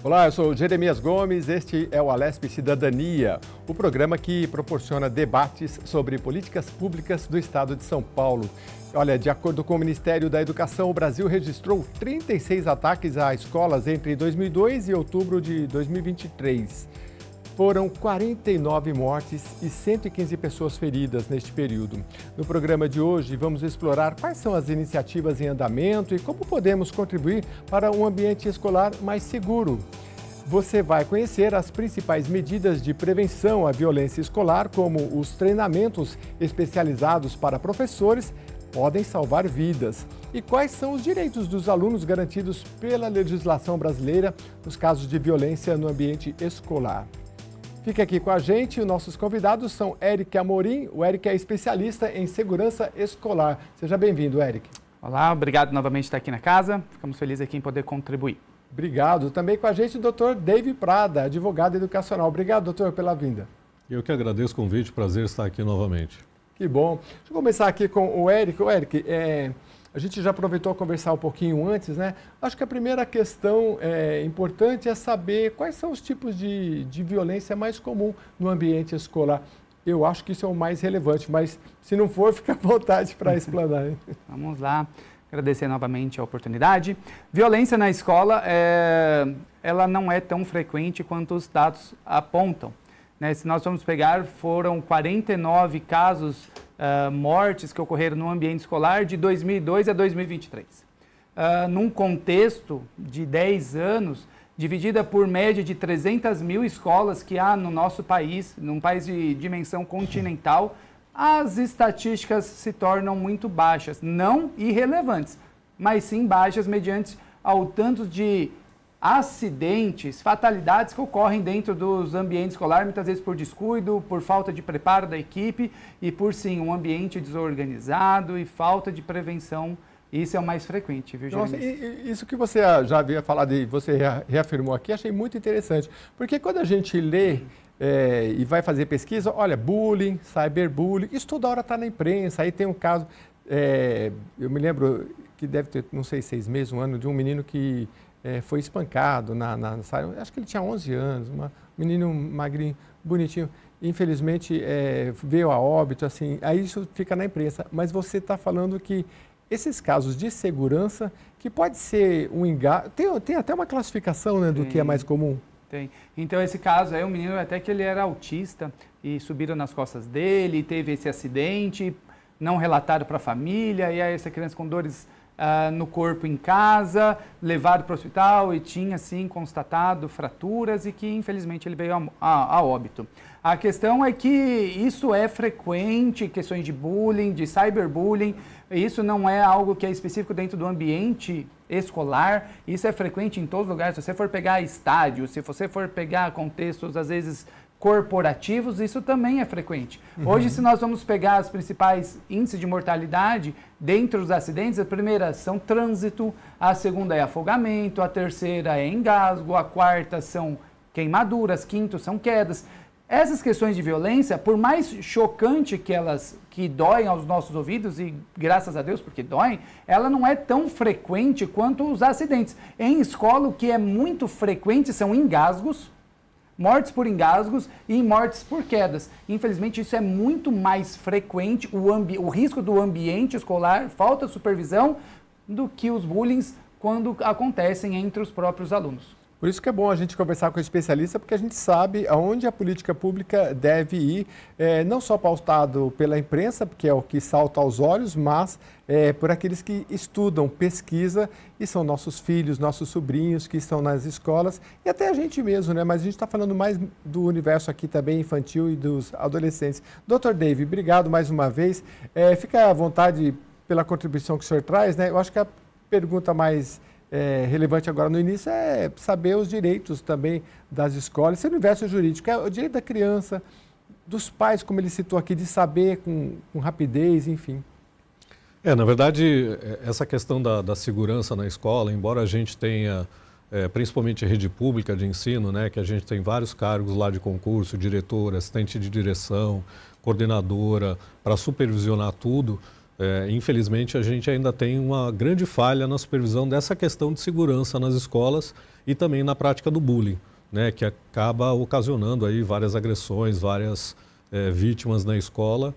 Olá, eu sou Jeremias Gomes, este é o Alesp Cidadania, o programa que proporciona debates sobre políticas públicas do estado de São Paulo. Olha, de acordo com o Ministério da Educação, o Brasil registrou 36 ataques a escolas entre 2002 e outubro de 2023. Foram 49 mortes e 115 pessoas feridas neste período. No programa de hoje, vamos explorar quais são as iniciativas em andamento e como podemos contribuir para um ambiente escolar mais seguro. Você vai conhecer as principais medidas de prevenção à violência escolar, como os treinamentos especializados para professores podem salvar vidas. E quais são os direitos dos alunos garantidos pela legislação brasileira nos casos de violência no ambiente escolar. Fique aqui com a gente, os nossos convidados são Eric Amorim. O Eric é especialista em segurança escolar. Seja bem-vindo, Eric. Olá, obrigado novamente por estar aqui na casa. Ficamos felizes aqui em poder contribuir. Obrigado. Também com a gente o Dr. David Prada, advogado educacional. Obrigado, doutor, pela vinda. Eu que agradeço o convite, prazer estar aqui novamente. Que bom. Deixa eu começar aqui com o Eric. O Eric, a gente já aproveitou a conversar um pouquinho antes, né? Acho que a primeira questão importante é saber quais são os tipos de violência mais comum no ambiente escolar. Eu acho que isso é o mais relevante, mas se não for, fica à vontade para explanar. Vamos lá. Agradecer novamente a oportunidade. Violência na escola, ela não é tão frequente quanto os dados apontam, né? Se nós vamos pegar, foram 49 casos mortes que ocorreram no ambiente escolar de 2002 a 2023. Num contexto de 10 anos, dividida por média de 300 mil escolas que há no nosso país, num país de dimensão continental, as estatísticas se tornam muito baixas, não irrelevantes, mas sim baixas mediante ao tanto de acidentes, fatalidades que ocorrem dentro dos ambientes escolares, muitas vezes por descuido, por falta de preparo da equipe e por, sim, um ambiente desorganizado e falta de prevenção. Isso é o mais frequente, viu, Jeremias? Nossa, isso que você já havia falado e você reafirmou aqui, achei muito interessante. Porque quando a gente lê e vai fazer pesquisa, olha, bullying, cyberbullying, isso toda hora está na imprensa. Aí tem um caso, eu me lembro que deve ter, não sei, 6 meses, um ano, de um menino que foi espancado na sala. Acho que ele tinha 11 anos, um menino magrinho, bonitinho. Infelizmente, veio a óbito, assim, aí isso fica na imprensa. Mas você está falando que esses casos de segurança, que pode ser um engano, tem até uma classificação, né, do que é mais comum? Tem. Então, esse caso aí, um menino até que ele era autista e subiram nas costas dele, teve esse acidente, não relataram para a família, e aí essa criança com dores no corpo em casa, levado para o hospital e tinha, sim, constatado fraturas e que, infelizmente, ele veio a óbito. A questão é que isso é frequente, questões de bullying, de cyberbullying, isso não é algo que é específico dentro do ambiente escolar, isso é frequente em todos os lugares. Se você for pegar estádios, se você for pegar contextos, às vezes, corporativos, isso também é frequente. Hoje, se nós vamos pegar os principais índices de mortalidade dentro dos acidentes, a primeira são trânsito, a segunda é afogamento, a terceira é engasgo, a quarta são queimaduras, quinto são quedas. Essas questões de violência, por mais chocante que doem aos nossos ouvidos, e graças a Deus porque doem, ela não é tão frequente quanto os acidentes. Em escola, o que é muito frequente são engasgos, mortes por engasgos e mortes por quedas. Infelizmente, isso é muito mais frequente, o risco do ambiente escolar, falta de supervisão, do que os bullying quando acontecem entre os próprios alunos. Por isso que é bom a gente conversar com o especialista, porque a gente sabe aonde a política pública deve ir, não só pautado pela imprensa, porque é o que salta aos olhos, mas por aqueles que estudam, pesquisa, e são nossos filhos, nossos sobrinhos que estão nas escolas, e até a gente mesmo, né? Mas a gente está falando mais do universo aqui também infantil e dos adolescentes. Dr. David, obrigado mais uma vez. Fica à vontade pela contribuição que o senhor traz, né? Eu acho que a pergunta mais relevante agora no início é saber os direitos também das escolas, esse universo jurídico, é o direito da criança, dos pais, como ele citou aqui, de saber com rapidez, enfim. Na verdade, essa questão da segurança na escola, embora a gente tenha, principalmente a rede pública de ensino, né, que a gente tem vários cargos lá de concurso, diretor, assistente de direção, coordenadora, para supervisionar tudo, Infelizmente, a gente ainda tem uma grande falha na supervisão dessa questão de segurança nas escolas e também na prática do bullying, né, que acaba ocasionando aí várias agressões, várias vítimas na escola,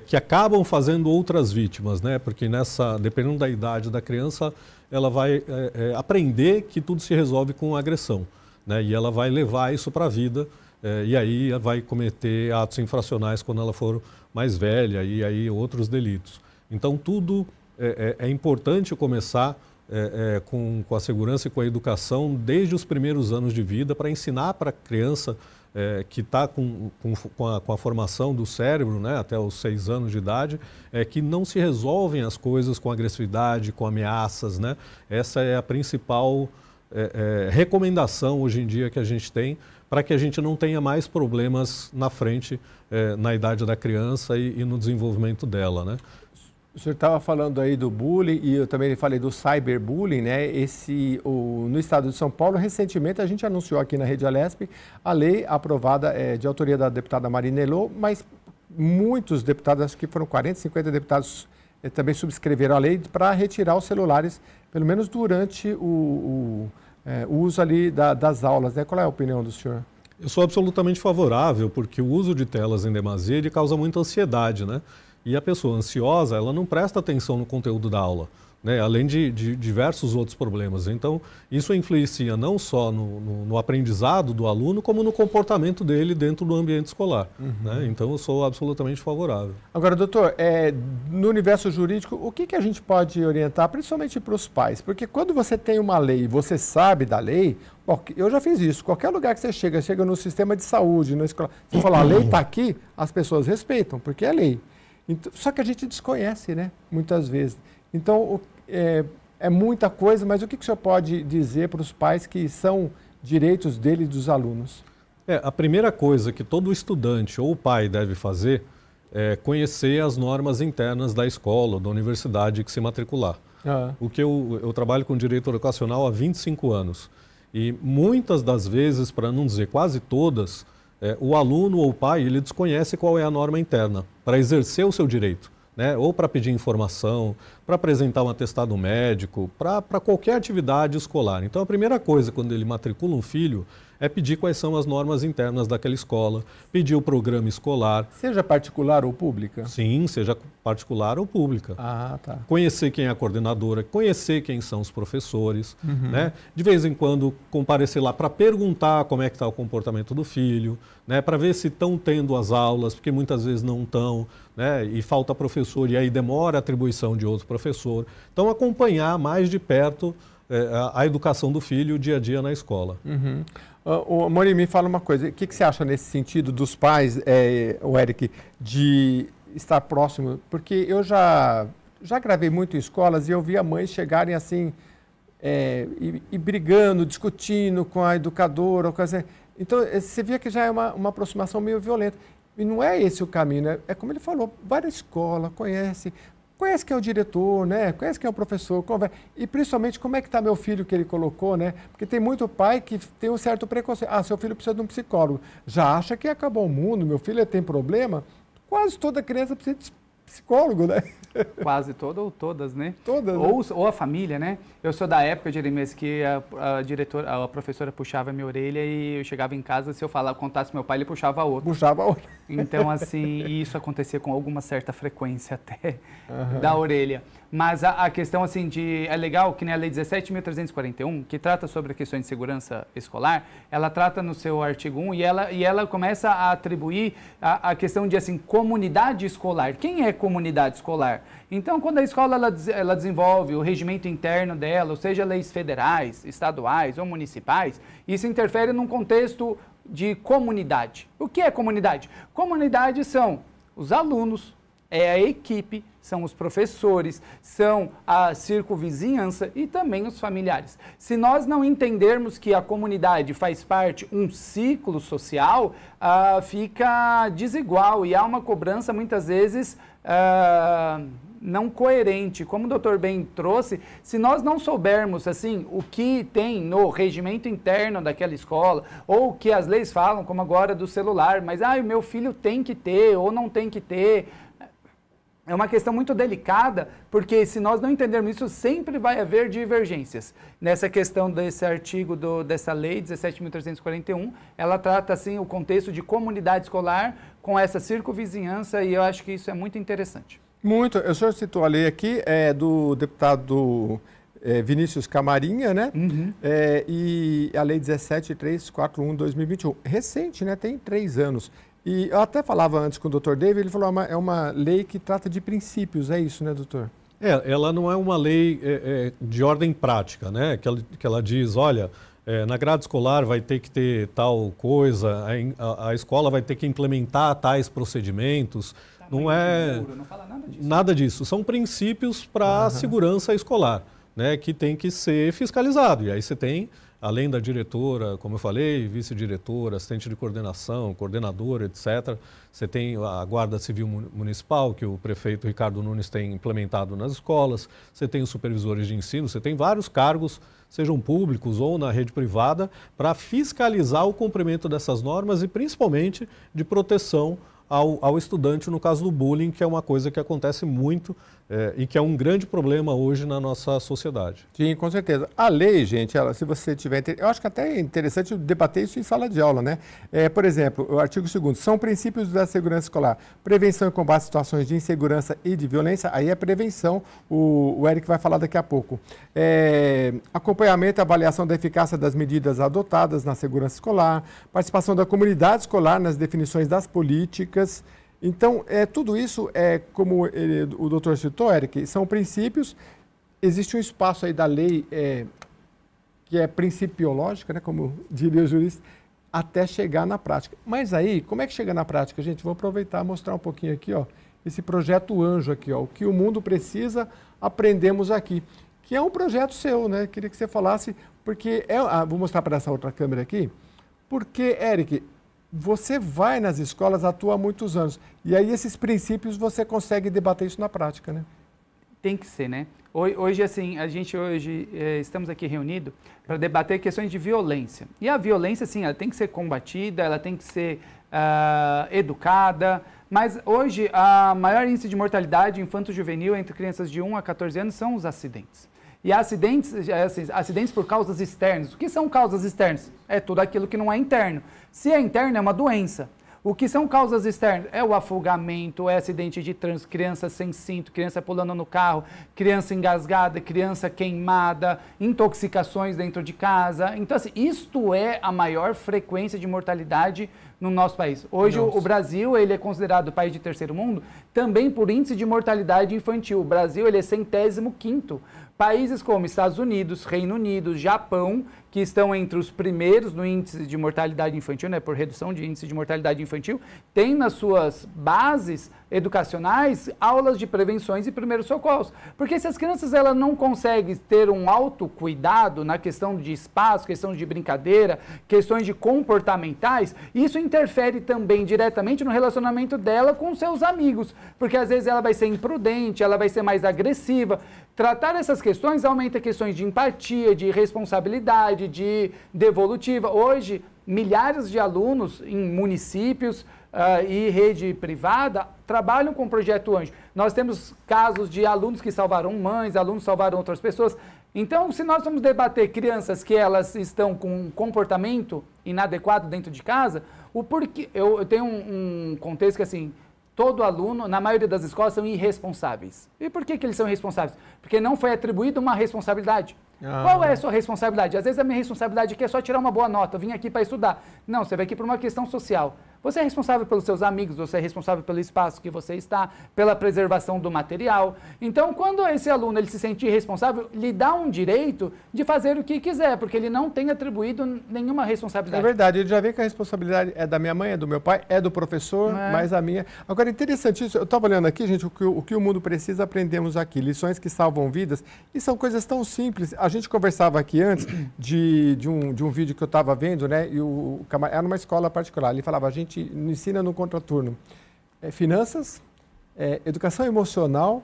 que acabam fazendo outras vítimas, né, porque dependendo da idade da criança, ela vai aprender que tudo se resolve com agressão, né, e ela vai levar isso para a vida, e aí vai cometer atos infracionais quando ela for mais velha e aí outros delitos. Então, tudo é importante começar com a segurança e com a educação desde os primeiros anos de vida para ensinar para a criança que está com a formação do cérebro, né, até os 6 anos de idade, que não se resolvem as coisas com agressividade, com ameaças, né? Essa é a principal recomendação hoje em dia que a gente tem para que a gente não tenha mais problemas na frente, na idade da criança e no desenvolvimento dela, né? O senhor estava falando aí do bullying e eu também falei do cyberbullying, né? No estado de São Paulo, recentemente a gente anunciou aqui na Rede Alesp a lei aprovada de autoria da deputada Marina Elô, mas muitos deputados, acho que foram 40, 50 deputados também subscreveram a lei para retirar os celulares, pelo menos durante o uso ali das aulas, né? Qual é a opinião do senhor? Eu sou absolutamente favorável, porque o uso de telas em demasia ele causa muita ansiedade, né? E a pessoa ansiosa, ela não presta atenção no conteúdo da aula, né? Além de diversos outros problemas. Então, isso influencia não só no aprendizado do aluno, como no comportamento dele dentro do ambiente escolar. Né? Então, eu sou absolutamente favorável. Agora, doutor, no universo jurídico, o que a gente pode orientar, principalmente para os pais? Porque quando você tem uma lei e você sabe da lei, eu já fiz isso, qualquer lugar que você chega no sistema de saúde, na escola, você fala, a lei está aqui, as pessoas respeitam, porque é lei. Então, só que a gente desconhece, né? Muitas vezes. Então, é muita coisa, mas o que o senhor pode dizer para os pais que são direitos dele e dos alunos? A primeira coisa que todo estudante ou pai deve fazer é conhecer as normas internas da escola ou da universidade que se matricular. O que eu trabalho com direito educacional há 25 anos. E muitas das vezes, para não dizer quase todas, o aluno ou o pai, ele desconhece qual é a norma interna para exercer o seu direito, né? Ou para pedir informação, para apresentar um atestado médico, para qualquer atividade escolar. Então, a primeira coisa, quando ele matricula um filho, é pedir quais são as normas internas daquela escola, pedir o programa escolar. Seja particular ou pública? Sim, seja particular ou pública. Ah, tá. Conhecer quem é a coordenadora, conhecer quem são os professores, né? De vez em quando comparecer lá para perguntar como é que está o comportamento do filho, né? Para ver se estão tendo as aulas, porque muitas vezes não estão, né? E falta professor e aí demora a atribuição de outro professor. Então, acompanhar mais de perto a educação do filho, o dia a dia na escola. O Mori, me fala uma coisa, o que você acha nesse sentido dos pais, o Eric, de estar próximo? Porque eu já gravei muito em escolas e eu via mães chegarem assim, e brigando, discutindo com a educadora. Então, você via que já é uma aproximação meio violenta. E não é esse o caminho, né? É como ele falou, vai na escola, conhece quem é o diretor, né? Conhece quem é o professor, e principalmente como é que está meu filho que ele colocou, né? Porque tem muito pai que tem um certo preconceito. Ah, seu filho precisa de um psicólogo. Já acha que acabou o mundo, meu filho tem problema. Quase toda criança precisa de psicólogo, né? Quase toda ou todas, né? Todas, né? Ou a família, né? Eu sou da época, Jeremias, que a professora puxava a minha orelha e eu chegava em casa, se eu contasse meu pai, ele puxava a outra. Puxava a outra. Então, assim, isso acontecia com alguma certa frequência até da orelha. Mas a questão, assim, é legal que nem a Lei 17.341, que trata sobre questões de segurança escolar, ela trata no seu artigo 1 e ela começa a atribuir a questão de, assim, comunidade escolar. Quem é comunidade escolar? Então, quando a escola ela desenvolve o regimento interno dela, ou seja, leis federais, estaduais ou municipais, isso interfere num contexto de comunidade. O que é comunidade? Comunidade são os alunos, é a equipe, são os professores, são a circunvizinhança e também os familiares. Se nós não entendermos que a comunidade faz parte um ciclo social, fica desigual e há uma cobrança muitas vezes não coerente. Como o doutor bem trouxe, se nós não soubermos assim o que tem no regimento interno daquela escola, ou o que as leis falam, como agora do celular, mas o meu filho tem que ter ou não tem que ter, é uma questão muito delicada, porque se nós não entendermos isso, sempre vai haver divergências. Nessa questão desse artigo, dessa lei 17.341, ela trata assim o contexto de comunidade escolar com essa circunvizinhança, e eu acho que isso é muito interessante. Muito. O senhor citou a lei aqui, do deputado Vinícius Camarinha, né? Uhum. E a lei 17.341/2021. Recente, né? Tem 3 anos. E eu até falava antes com o doutor David, ele falou é uma lei que trata de princípios, é isso, né, doutor? Ela não é uma lei de ordem prática, né? Que ela diz, olha, na grade escolar vai ter que ter tal coisa, a escola vai ter que implementar tais procedimentos. Não é não fala nada disso. Nada disso. São princípios para a segurança escolar, né? Que tem que ser fiscalizado. E aí você tem, além da diretora, como eu falei, vice-diretora, assistente de coordenação, coordenadora, etc. Você tem a Guarda Civil Municipal, que o prefeito Ricardo Nunes tem implementado nas escolas. Você tem os supervisores de ensino, você tem vários cargos, sejam públicos ou na rede privada, para fiscalizar o cumprimento dessas normas e principalmente de proteção ao estudante no caso do bullying, que é uma coisa que acontece muito e que é um grande problema hoje na nossa sociedade. Sim, com certeza. A lei, gente, se você tiver... Eu acho que até é interessante debater isso em sala de aula, né? Por exemplo, o artigo 2º, são princípios da segurança escolar. Prevenção e combate a situações de insegurança e de violência, aí é prevenção, o Eric vai falar daqui a pouco. Acompanhamento e avaliação da eficácia das medidas adotadas na segurança escolar, participação da comunidade escolar nas definições das políticas. Então, tudo isso como o doutor citou, Eric, são princípios. Existe um espaço aí da lei que é principiológica, né, como diria o jurista, até chegar na prática. Mas aí, como é que chega na prática, gente? Vou aproveitar e mostrar um pouquinho aqui, ó, esse projeto Anjo aqui, ó, o que o mundo precisa, aprendemos aqui, que é um projeto seu, né? Queria que você falasse, porque vou mostrar para essa outra câmera aqui, porque, Eric, você vai nas escolas, atua há muitos anos. E aí esses princípios você consegue debater isso na prática, né? Tem que ser, né? Hoje, assim, estamos aqui reunidos para debater questões de violência. E a violência, sim, ela tem que ser combatida, ela tem que ser educada. Mas hoje, a maior índice de mortalidade infanto-juvenil entre crianças de 1 a 14 anos são os acidentes. E acidentes por causas externas. O que são causas externas? É tudo aquilo que não é interno. Se é interno, é uma doença. O que são causas externas? É o afogamento, é acidente de trânsito, criança sem cinto, criança pulando no carro, criança engasgada, criança queimada, intoxicações dentro de casa. Então, assim, isto é a maior frequência de mortalidade no nosso país. Hoje, o Brasil, ele é considerado país de terceiro mundo também por índice de mortalidade infantil. O Brasil, ele é 105º. Países como Estados Unidos, Reino Unido, Japão, que estão entre os primeiros no índice de mortalidade infantil, né, por redução de índice de mortalidade infantil, têm nas suas bases educacionais aulas de prevenções e primeiros socorros. Porque se as crianças elas não conseguem ter um autocuidado na questão de espaço, questão de brincadeira, questões de comportamentais, isso interfere também diretamente no relacionamento dela com seus amigos. Porque às vezes ela vai ser imprudente, ela vai ser mais agressiva. Tratar essas questões aumenta questões de empatia, de responsabilidade, de devolutiva. Hoje, milhares de alunos em municípios e rede privada trabalham com o Projeto Anjo. Nós temos casos de alunos que salvaram mães, alunos que salvaram outras pessoas. Então, se nós vamos debater crianças que elas estão com um comportamento inadequado dentro de casa, o porquê, eu tenho um contexto que assim, todo aluno, na maioria das escolas, são irresponsáveis. E por que eles são irresponsáveis? Porque não foi atribuída uma responsabilidade. Qual é a sua responsabilidade? Às vezes a minha responsabilidade aqui é só tirar uma boa nota, eu vim aqui para estudar. Não, você vai aqui por uma questão social. Você é responsável pelos seus amigos, você é responsável pelo espaço que você está, pela preservação do material. Então, quando esse aluno ele se sentir responsável, lhe dá um direito de fazer o que quiser, porque ele não tem atribuído nenhuma responsabilidade. É verdade, ele já vê que a responsabilidade é da minha mãe, é do meu pai, é do professor, mas a minha... Agora, interessante isso, eu estava olhando aqui, gente, o que o mundo precisa, aprendemos aqui, lições que salvam vidas, e são coisas tão simples. A gente conversava aqui antes de um vídeo que eu estava vendo, né, e era numa escola particular, ele falava, a gente ensina no contraturno finanças, educação emocional,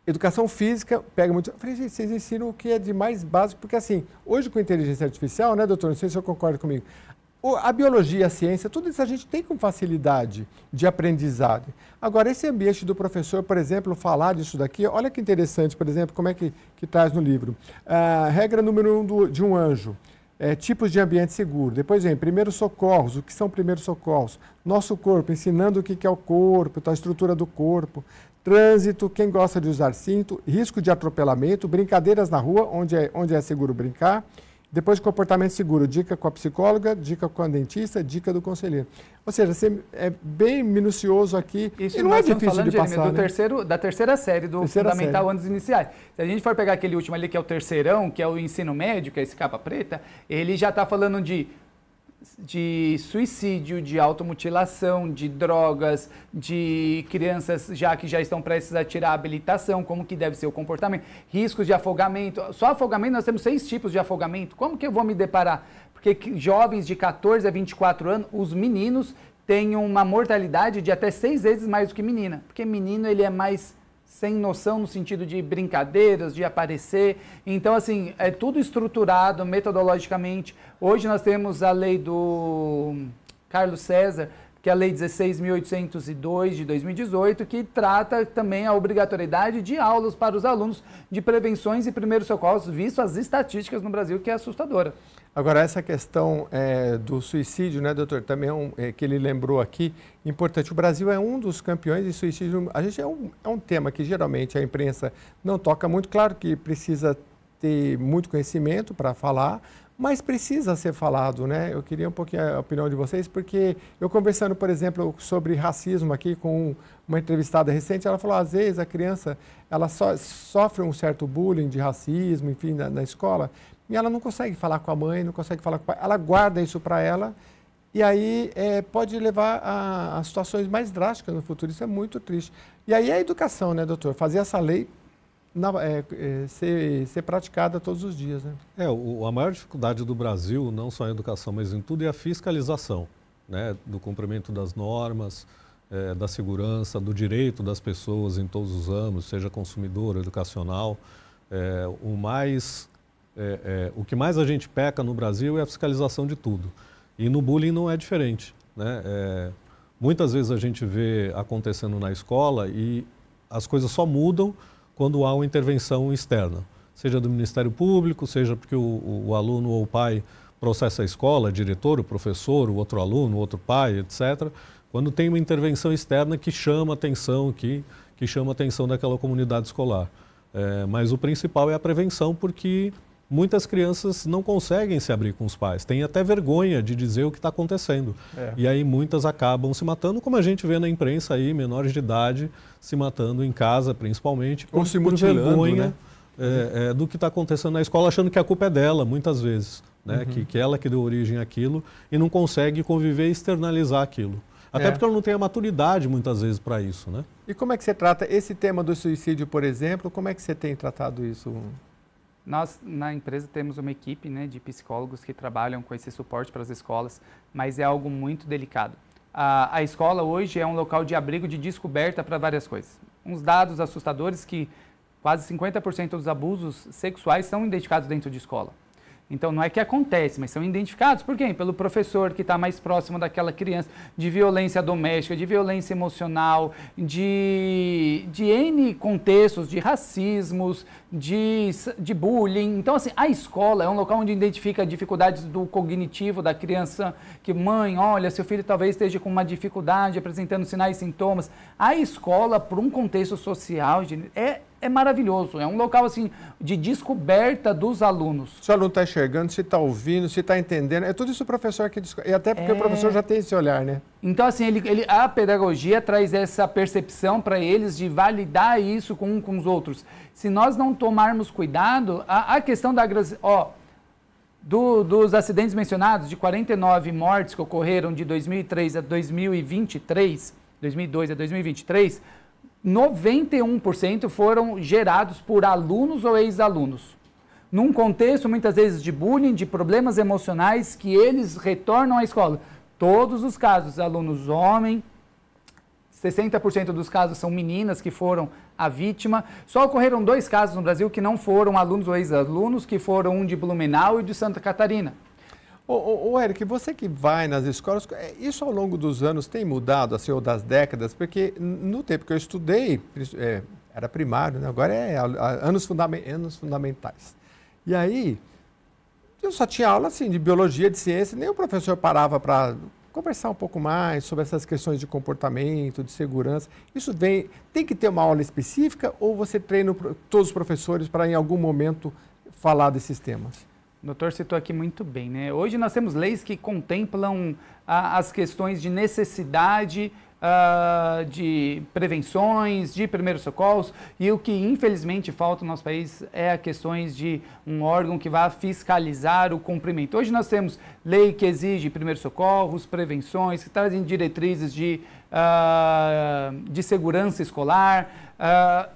educação física, pega muito... Eu falei, gente, vocês ensinam o que é de mais básico, porque assim, hoje com inteligência artificial, né, doutor, não sei se o senhor concorda comigo, A biologia, a ciência, tudo isso a gente tem com facilidade de aprendizado. Agora, esse ambiente do professor, por exemplo, falar disso daqui, olha que interessante, por exemplo, como é que traz no livro. Regra número 1 de um anjo. Tipos de ambiente seguro. Depois vem primeiros socorros. O que são primeiros socorros? Nosso corpo, ensinando o que é o corpo, a estrutura do corpo. Trânsito, quem gosta de usar cinto. Risco de atropelamento. Brincadeiras na rua, onde é seguro brincar. Depois, comportamento seguro. Dica com a psicóloga, dica com a dentista, dica do conselheiro. Ou seja, você é bem minucioso aqui. Isso e não é difícil falando, de passar, da terceira série do Fundamental Anos Iniciais. Se a gente for pegar aquele último ali, que é o terceirão, que é o ensino médio, que é esse capa preta, ele já está falando de suicídio, de automutilação, de drogas, de crianças que já estão prestes a tirar a habilitação, como que deve ser o comportamento, riscos de afogamento. Só afogamento, nós temos 6 tipos de afogamento. Como que eu vou me deparar? Porque jovens de 14 a 24 anos, os meninos têm uma mortalidade de até 6 vezes mais do que menina. Porque menino, ele é mais sem noção no sentido de brincadeiras, de aparecer. Então, assim, é tudo estruturado metodologicamente. Hoje nós temos a lei do Carlos César, que é a lei 16.802 de 2018, que trata também a obrigatoriedade de aulas para os alunos de prevenções e primeiros socorros, visto as estatísticas no Brasil, que é assustadora. Agora, essa questão do suicídio, né, doutor, também que ele lembrou aqui, importante. O Brasil é um dos campeões de suicídio. A gente é um tema que geralmente a imprensa não toca muito. Claro que precisa ter muito conhecimento para falar, mas precisa ser falado, né? Eu queria um pouquinho a opinião de vocês, porque eu conversando, por exemplo, sobre racismo aqui com uma entrevistada recente, ela falou, às vezes a criança ela sofre um certo bullying de racismo, enfim, na escola, e ela não consegue falar com a mãe, não consegue falar com o pai, ela guarda isso para ela, e aí pode levar a situações mais drásticas no futuro. Isso é muito triste. E aí a educação, né, doutor? Fazer essa lei ser praticada todos os dias, né? A maior dificuldade do Brasil, não só em educação, mas em tudo, é a fiscalização, né, do cumprimento das normas, da segurança, do direito das pessoas em todos os âmbitos, seja consumidor, educacional. O que mais a gente peca no Brasil é a fiscalização de tudo. E no bullying não é diferente, né? Muitas vezes a gente vê acontecendo na escola e as coisas só mudam quando há uma intervenção externa, seja do Ministério Público, seja porque o aluno ou o pai processa a escola, diretor, o professor, o outro aluno, o outro pai, etc. Quando tem uma intervenção externa que chama a atenção, que chama a atenção daquela comunidade escolar. Mas o principal é a prevenção, porque muitas crianças não conseguem se abrir com os pais, têm até vergonha de dizer o que está acontecendo. E aí muitas acabam se matando, como a gente vê na imprensa aí, menores de idade se matando em casa, principalmente, por vergonha, né? Do que está acontecendo na escola, achando que a culpa é dela, muitas vezes, né? Que ela que deu origem àquilo e não consegue conviver e externalizar aquilo. Até porque ela não tem a maturidade, muitas vezes, para isso, né? E como é que você trata esse tema do suicídio, por exemplo? Como é que você tem tratado isso? Nós, na empresa, temos uma equipe, né, de psicólogos que trabalham com esse suporte para as escolas, mas é algo muito delicado. A escola hoje é um local de abrigo, de descoberta para várias coisas. Uns dados assustadores que quase 50% dos abusos sexuais são identificados dentro de escola. Então, não é que acontece, mas são identificados por quem? Pelo professor que está mais próximo daquela criança, de violência doméstica, de violência emocional, de N contextos, de racismos, de bullying. Então, assim, a escola é um local onde identifica dificuldades do cognitivo da criança, que mãe, olha, seu filho talvez esteja com uma dificuldade, apresentando sinais e sintomas. A escola, por um contexto social, é maravilhoso, é um local assim de descoberta dos alunos. Se o aluno está enxergando, se está ouvindo, se está entendendo, é tudo isso o professor que descobre, e até porque o professor já tem esse olhar, né? Então, assim, a pedagogia traz essa percepção para eles de validar isso com os outros. Se nós não tomarmos cuidado, a questão da dos acidentes mencionados, de 49 mortes que ocorreram de 2003 a 2023, 2002 a 2023, 91% foram gerados por alunos ou ex-alunos. Num contexto, muitas vezes, de bullying, de problemas emocionais que eles retornam à escola. Todos os casos, alunos homens, 60% dos casos são meninas que foram a vítima. Só ocorreram 2 casos no Brasil que não foram alunos ou ex-alunos, que foram um de Blumenau e de Santa Catarina. Eric, você que vai nas escolas, isso ao longo dos anos tem mudado, assim, ou das décadas? Porque no tempo que eu estudei, era primário, né? Agora é anos fundamentais. E aí, eu só tinha aula assim, de biologia, de ciência, nem o professor parava para conversar um pouco mais sobre essas questões de comportamento, de segurança. Isso tem que ter uma aula específica ou você treina todos os professores para em algum momento falar desses temas? O doutor citou aqui muito bem, né? Hoje nós temos leis que contemplam as questões de necessidade de prevenções, de primeiros socorros, e o que infelizmente falta no nosso país é a questões de um órgão que vá fiscalizar o cumprimento. Hoje nós temos lei que exige primeiros socorros, prevenções, que trazem diretrizes de segurança escolar.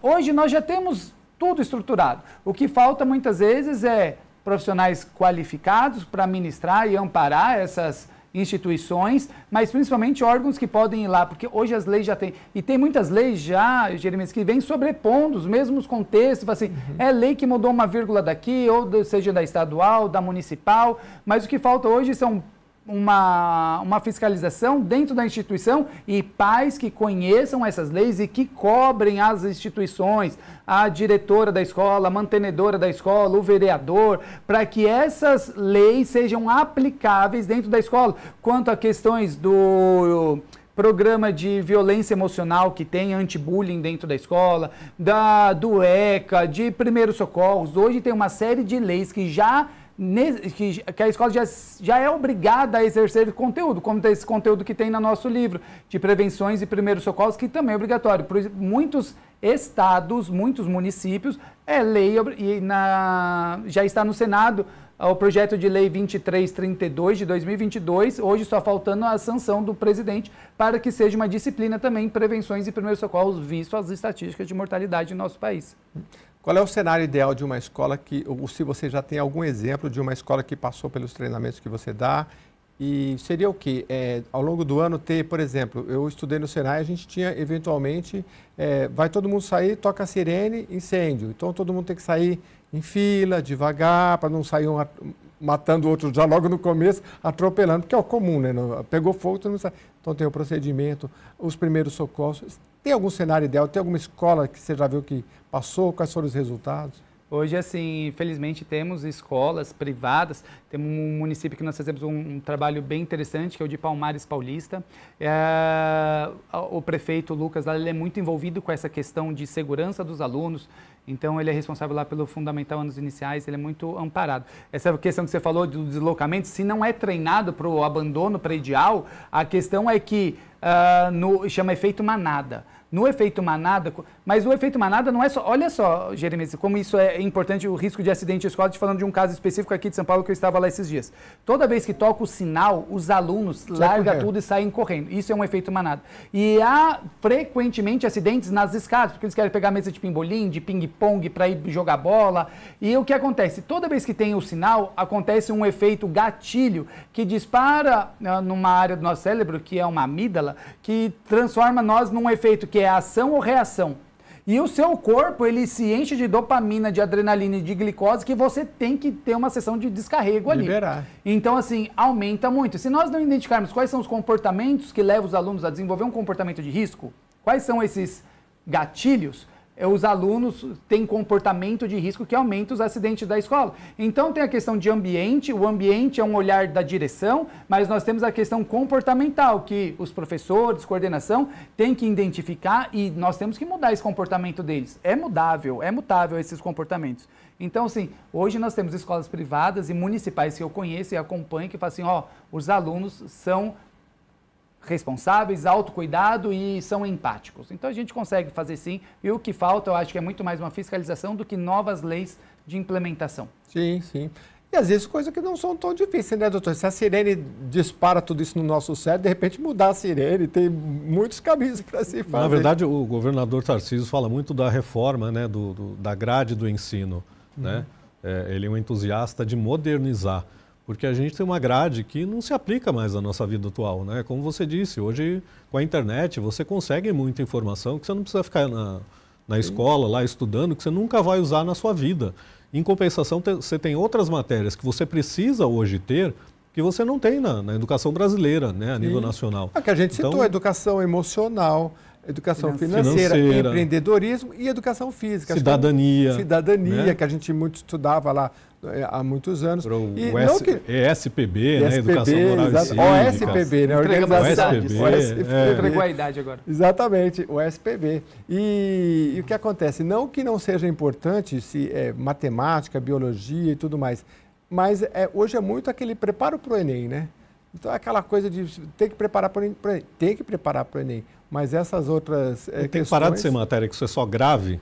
Hoje nós já temos tudo estruturado. O que falta muitas vezes é profissionais qualificados para ministrar e amparar essas instituições, mas principalmente órgãos que podem ir lá, porque hoje as leis já têm, e tem muitas leis já, Jeremias, que vêm sobrepondo os mesmos contextos, assim, é lei que mudou uma vírgula daqui, ou seja da estadual, da municipal, mas o que falta hoje são uma fiscalização dentro da instituição e pais que conheçam essas leis e que cobrem as instituições, a diretora da escola, a mantenedora da escola, o vereador, para que essas leis sejam aplicáveis dentro da escola. Quanto a questões do programa de violência emocional que tem, anti-bullying dentro da escola, do ECA, de primeiros socorros, hoje tem uma série de leis que a escola já é obrigada a exercer conteúdo, como esse conteúdo que tem no nosso livro, de prevenções e primeiros socorros, que também é obrigatório. Por muitos estados, muitos municípios, é lei, e já está no Senado o projeto de lei 2332 de 2022, hoje só faltando a sanção do presidente para que seja uma disciplina também, prevenções e primeiros socorros, visto as estatísticas de mortalidade no nosso país. Qual é o cenário ideal de uma escola ou se você já tem algum exemplo de uma escola que passou pelos treinamentos que você dá? E seria o quê? Ao longo do ano ter, por exemplo, eu estudei no Senai, a gente tinha eventualmente, vai todo mundo sair, toca a sirene, incêndio. Então todo mundo tem que sair em fila, devagar, para não sair um matando o outro já logo no começo, atropelando, porque é o comum, né? Pegou fogo, todo mundo sai. Então tem o procedimento, os primeiros socorros. Tem algum cenário ideal? Tem alguma escola que você já viu que passou? Quais foram os resultados? Hoje, assim, infelizmente temos escolas privadas, temos um município que nós fazemos um trabalho bem interessante, que é o de Palmares Paulista. O prefeito Lucas, ele é muito envolvido com essa questão de segurança dos alunos, então ele é responsável lá pelo Fundamental Anos Iniciais, ele é muito amparado. Essa questão que você falou do deslocamento, se não é treinado para o abandono predial, a questão é que chama efeito manada. No efeito manada, mas o efeito manada não é só... Olha só, Jeremias, como isso é importante, o risco de acidente escolar, te falando de um caso específico aqui de São Paulo que eu estava lá esses dias. Toda vez que toca o sinal, os alunos largam tudo e saem correndo. Isso é um efeito manada. E há frequentemente acidentes nas escadas, porque eles querem pegar a mesa de pimbolim, de ping-pong para ir jogar bola. E o que acontece? Toda vez que tem o sinal, acontece um efeito gatilho que dispara numa área do nosso cérebro, que é uma amígdala, que transforma nós num efeito que é ação ou reação. E o seu corpo, ele se enche de dopamina, de adrenalina e de glicose, que você tem que ter uma sessão de descarrego ali. Liberar. Então, assim, aumenta muito. Se nós não identificarmos quais são os comportamentos que levam os alunos a desenvolver um comportamento de risco, quais são esses gatilhos, os alunos têm comportamento de risco que aumenta os acidentes da escola. Então tem a questão de ambiente, o ambiente é um olhar da direção, mas nós temos a questão comportamental, que os professores, coordenação, têm que identificar e nós temos que mudar esse comportamento deles. É mutável esses comportamentos. Então, assim, hoje nós temos escolas privadas e municipais que eu conheço e acompanho, que falam assim, os alunos são responsáveis, autocuidado e são empáticos. Então a gente consegue fazer sim, e o que falta eu acho que é muito mais uma fiscalização do que novas leis de implementação. Sim, sim. E às vezes coisas que não são tão difíceis, né, doutor? Se a sirene dispara tudo isso no nosso cérebro, de repente mudar a sirene, tem muitos caminhos para se fazer. Na verdade, o governador Tarcísio fala muito da reforma, né, da grade do ensino, né? Ele é um entusiasta de modernizar. Porque a gente tem uma grade que não se aplica mais à nossa vida atual, né? Como você disse, hoje com a internet você consegue muita informação que você não precisa ficar na escola lá estudando, que você nunca vai usar na sua vida. Em compensação, você tem outras matérias que você precisa hoje ter que você não tem na educação brasileira, né, a nível nacional. Que a gente citou, educação emocional, educação financeira, empreendedorismo e educação física. Cidadania. Cidadania, que a gente muito estudava lá há muitos anos. ESPB, né? Educação Moral e Cívica. OSPB, né? Entregou a idade agora. Exatamente, o SPB. E o que acontece? Não que não seja importante matemática, biologia e tudo mais, mas hoje é muito aquele preparo para o Enem, né? Então é aquela coisa de ter que preparar para o Enem. Tem que preparar para o Enem, mas essas outras questões... Tem que parar de ser matéria que isso é só grave,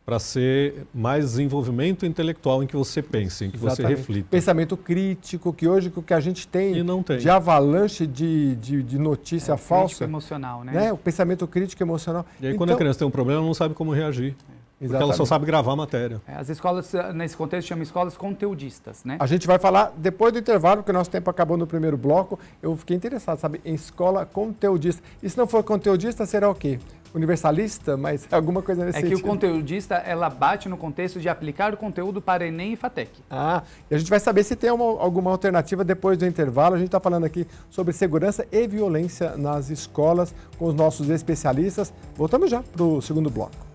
para ser mais desenvolvimento intelectual em que você pense, em que você reflita. Pensamento crítico, que hoje o que a gente tem, de avalanche de notícia falsa. Crítico emocional, né? O pensamento crítico emocional. E aí quando a criança tem um problema, ela não sabe como reagir. Porque ela só sabe gravar a matéria. As escolas, nesse contexto, chamam escolas conteudistas, né? A gente vai falar depois do intervalo, porque o nosso tempo acabou no primeiro bloco. Eu fiquei interessado, sabe, em escola conteudista. E se não for conteudista, será o quê? Universalista, mas alguma coisa nesse sentido. É que o conteudista, ela bate no contexto de aplicar o conteúdo para Enem e FATEC. E a gente vai saber se tem alguma alternativa depois do intervalo. A gente está falando aqui sobre segurança e violência nas escolas com os nossos especialistas. Voltamos já para o segundo bloco.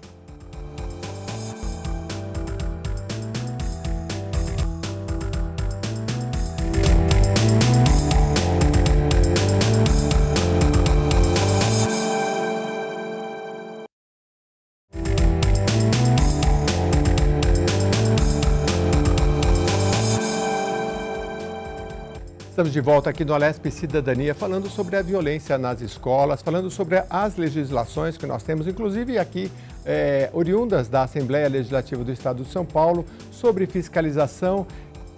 Estamos de volta aqui no Alesp Cidadania, falando sobre a violência nas escolas, falando sobre as legislações que nós temos, inclusive aqui, oriundas da Assembleia Legislativa do Estado de São Paulo, sobre fiscalização,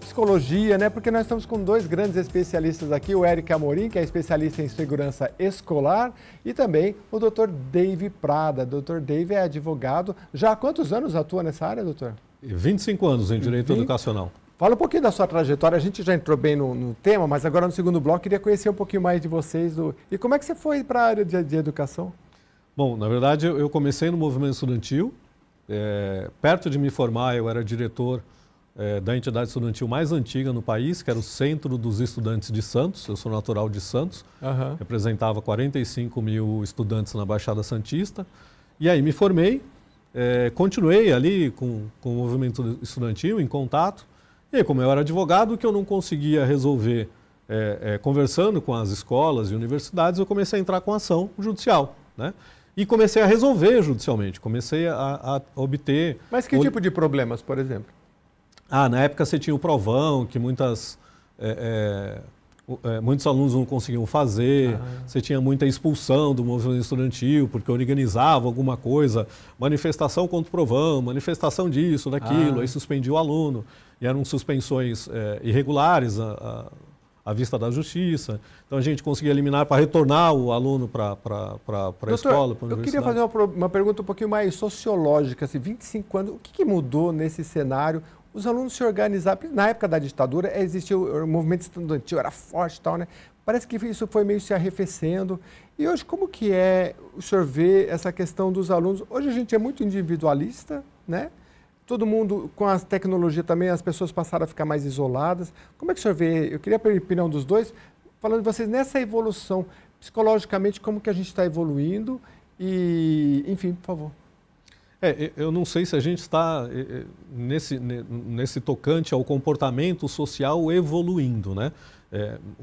psicologia, né? Porque nós estamos com dois grandes especialistas aqui, o Eric Amorim, que é especialista em segurança escolar, e também o Dr. Dave Prada. Dr. Dave é advogado. Já há quantos anos atua nessa área, doutor? 25 anos em Direito Educacional. Fala um pouquinho da sua trajetória, a gente já entrou bem no tema, mas agora no segundo bloco queria conhecer um pouquinho mais de vocês. E como é que você foi para a área de educação? Bom, na verdade eu comecei no movimento estudantil. Perto de me formar, eu era diretor da entidade estudantil mais antiga no país, que era o Centro dos Estudantes de Santos. Eu sou natural de Santos, representava 45 mil estudantes na Baixada Santista. E aí me formei, continuei ali com o movimento estudantil, em contato. E aí, como eu era advogado, que eu não conseguia resolver conversando com as escolas e universidades, eu comecei a entrar com ação judicial, né? E comecei a resolver judicialmente, comecei a obter... Mas que tipo de problemas, por exemplo? Na época você tinha o provão, que muitos alunos não conseguiam fazer, você tinha muita expulsão do movimento estudantil, porque organizava alguma coisa, manifestação contra o provão, manifestação disso, daquilo, aí suspendia o aluno. E eram suspensões irregulares à vista da justiça. Então a gente conseguia eliminar para retornar o aluno para a escola, para a universidade. Eu queria fazer uma pergunta um pouquinho mais sociológica. Assim, 25 anos, o que mudou nesse cenário? Os alunos se organizaram. Na época da ditadura existia o movimento estudantil, era forte e tal, né? Parece que isso foi meio se arrefecendo. E hoje, como que o senhor vê essa questão dos alunos? Hoje a gente é muito individualista, né? Todo mundo, com a tecnologia também, as pessoas passaram a ficar mais isoladas. Como é que o senhor vê? Eu queria a opinião dos dois, falando de vocês nessa evolução, psicologicamente, como que a gente está evoluindo e, enfim, por favor. Eu não sei se a gente está nesse tocante ao comportamento social evoluindo, né?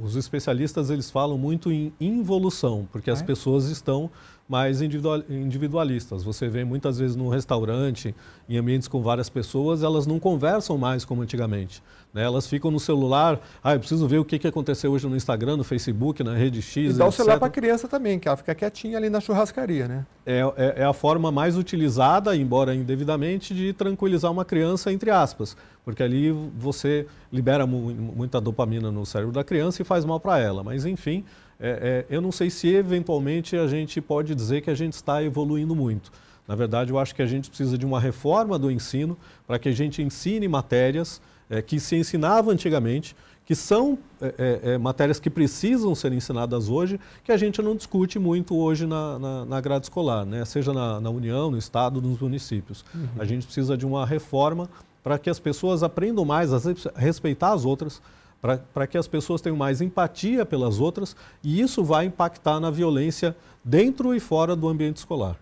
Os especialistas eles falam muito em involução, porque as pessoas estão mais individualistas. Você vê muitas vezes num restaurante, em ambientes com várias pessoas, elas não conversam mais como antigamente, né? Elas ficam no celular, eu preciso ver o que aconteceu hoje no Instagram, no Facebook, na rede X, e dá o celular para a criança também, que ela fica quietinha ali na churrascaria, né? É a forma mais utilizada, embora indevidamente, de tranquilizar uma criança, entre aspas, porque ali você libera muita dopamina no cérebro da criança e faz mal para ela, mas enfim... eu não sei se eventualmente a gente pode dizer que a gente está evoluindo muito. Na verdade, eu acho que a gente precisa de uma reforma do ensino para que a gente ensine matérias que se ensinavam antigamente, que são matérias que precisam ser ensinadas hoje, que a gente não discute muito hoje na grade escolar, né? Seja na União, no Estado, nos municípios. A gente precisa de uma reforma para que as pessoas aprendam mais a respeitar as outras, para que as pessoas tenham mais empatia pelas outras, e isso vai impactar na violência dentro e fora do ambiente escolar.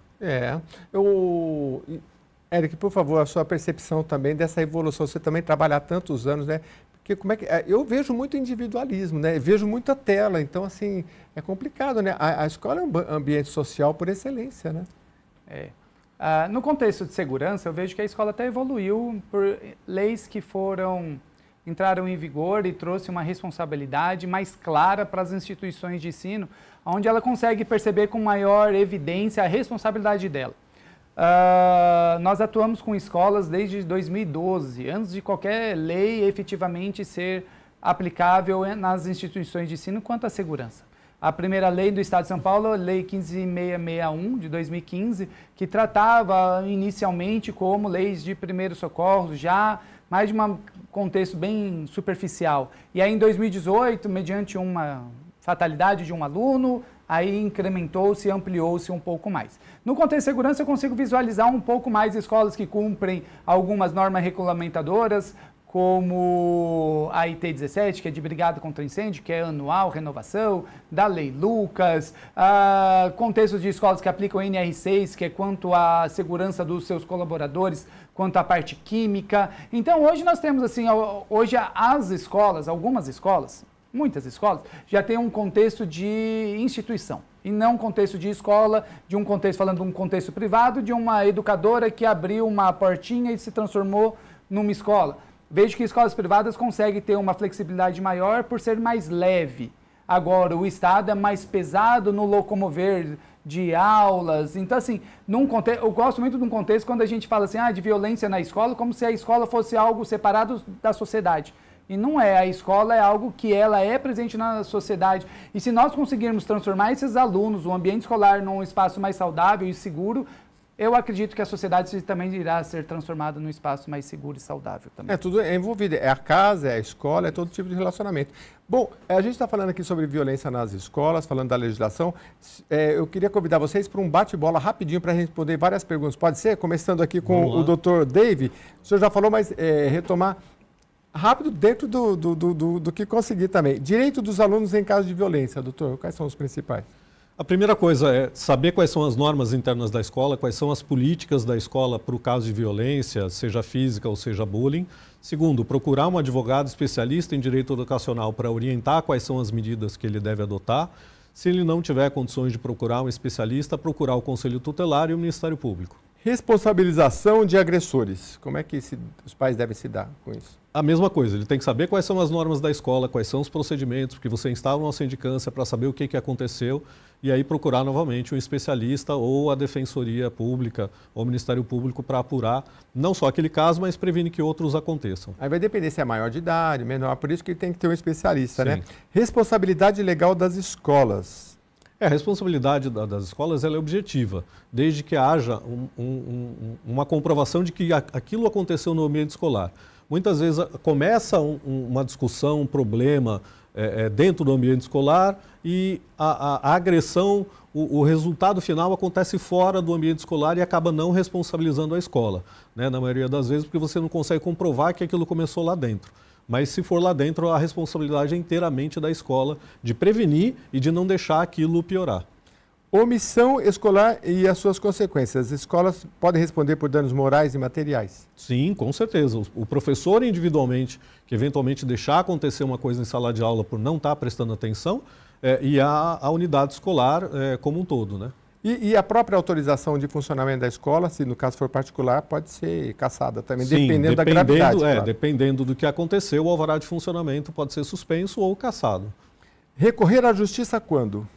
Eric, por favor, a sua percepção também dessa evolução, você também trabalha há tantos anos, né? Porque eu vejo muito individualismo, né? Vejo muita tela, então assim, é complicado, né? A escola é um ambiente social por excelência, né? No contexto de segurança, eu vejo que a escola até evoluiu por leis que entraram em vigor e trouxe uma responsabilidade mais clara para as instituições de ensino, onde ela consegue perceber com maior evidência a responsabilidade dela. Nós atuamos com escolas desde 2012, antes de qualquer lei efetivamente ser aplicável nas instituições de ensino quanto à segurança. A primeira lei do Estado de São Paulo, a Lei 15661, de 2015, que tratava inicialmente como leis de primeiros socorros, já mais de um contexto bem superficial. E aí, em 2018, mediante uma fatalidade de um aluno, aí incrementou-se e ampliou-se um pouco mais. No contexto de segurança, eu consigo visualizar um pouco mais escolas que cumprem algumas normas regulamentadoras, como a IT-17, que é de Brigada contra Incêndio, que é anual, renovação, da Lei Lucas, contextos de escolas que aplicam NR6, que é quanto à segurança dos seus colaboradores, quanto à parte química. Então, hoje nós temos, assim, hoje as escolas, algumas escolas, muitas escolas, já tem um contexto de instituição, e não um contexto de escola, de um contexto, falando de um contexto privado, de uma educadora que abriu uma portinha e se transformou numa escola. Vejo que escolas privadas conseguem ter uma flexibilidade maior por ser mais leve. Agora, o Estado é mais pesado no locomover de aulas. Então, assim, eu gosto muito de um contexto quando a gente fala assim, de violência na escola, como se a escola fosse algo separado da sociedade. E não é. A escola é algo que ela é presente na sociedade. E se nós conseguirmos transformar esses alunos, o ambiente escolar, num espaço mais saudável e seguro, eu acredito que a sociedade também irá ser transformada num espaço mais seguro e saudável também. Tudo é envolvido. É a casa, é a escola, é todo tipo de relacionamento. Bom, a gente está falando aqui sobre violência nas escolas, falando da legislação. Eu queria convidar vocês para um bate-bola rapidinho para a gente poder várias perguntas. Pode ser? Começando aqui com o Dr. Dave. O senhor já falou, mas retomar rápido dentro do que conseguir também. Direito dos alunos em caso de violência, doutor, quais são os principais? A primeira coisa é saber quais são as normas internas da escola, quais são as políticas da escola para o caso de violência, seja física ou seja bullying. Segundo, procurar um advogado especialista em direito educacional para orientar quais são as medidas que ele deve adotar. Se ele não tiver condições de procurar um especialista, procurar o Conselho Tutelar e o Ministério Público. Responsabilização de agressores. Como é que os pais devem se dar com isso? A mesma coisa, ele tem que saber quais são as normas da escola, quais são os procedimentos, porque você instala uma sindicância para saber o que aconteceu e aí procurar novamente um especialista ou a Defensoria Pública ou o Ministério Público para apurar não só aquele caso, mas prevenir que outros aconteçam. Aí vai depender se é maior de idade, menor, por isso que tem que ter um especialista, né? Responsabilidade legal das escolas. A responsabilidade das escolas ela é objetiva, desde que haja uma comprovação de que aquilo aconteceu no ambiente escolar. Muitas vezes começa uma discussão, um problema dentro do ambiente escolar e a agressão, o resultado final acontece fora do ambiente escolar e acaba não responsabilizando a escola, né? Na maioria das vezes porque você não consegue comprovar que aquilo começou lá dentro. Mas se for lá dentro, a responsabilidade é inteiramente da escola de prevenir e de não deixar aquilo piorar. Omissão escolar e as suas consequências. As escolas podem responder por danos morais e materiais? Sim, com certeza. O professor individualmente, que eventualmente deixar acontecer uma coisa em sala de aula por não estar prestando atenção, e a unidade escolar como um todo, né? E a própria autorização de funcionamento da escola, se no caso for particular, pode ser cassada também, sim, dependendo da gravidade. Claro. Dependendo do que aconteceu, o alvará de funcionamento pode ser suspenso ou cassado. Recorrer à justiça quando?